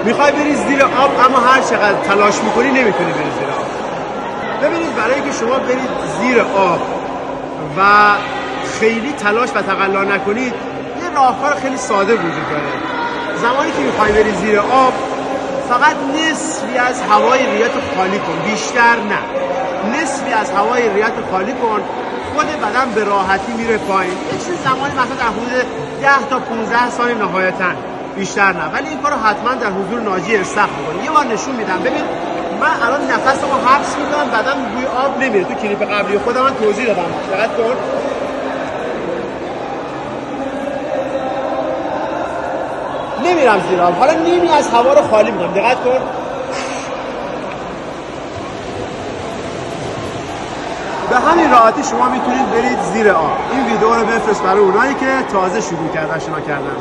میخوای بری زیر آب اما هر چقدر تلاش میکنی نمیتونی بری زیر آب. ببینید برای اینکه شما برید زیر آب و خیلی تلاش و تقلا نکنید یه راهکار خیلی ساده وجود داره. زمانی که میخوای بری زیر آب فقط نصفی از هوای ریت خالی کن، بیشتر نه. نصفی از هوای ریت خالی کن، خود بدن به راحتی میره پایین. یه چیز زمانی مثلا در حدود 10 تا 15 ثانیه نهایتاً، بیشتر نه. ولی این کارو حتما در حضور ناجی استخر بکنید. یه بار نشون میدم. ببین من الان نفسمو حبس میکنم، بدن بوی آب نمیره. تو کلیپ قبلی خودم من توضیح دادم. دقت کن. نمیرم زیر آب. حالا نیمی از هوا رو خالی میکنم. دقت کن. به همین راحتی شما میتونید برید زیر آب. این ویدیو رو بفرست برای اونایی که تازه شروع کردن شنا کردن.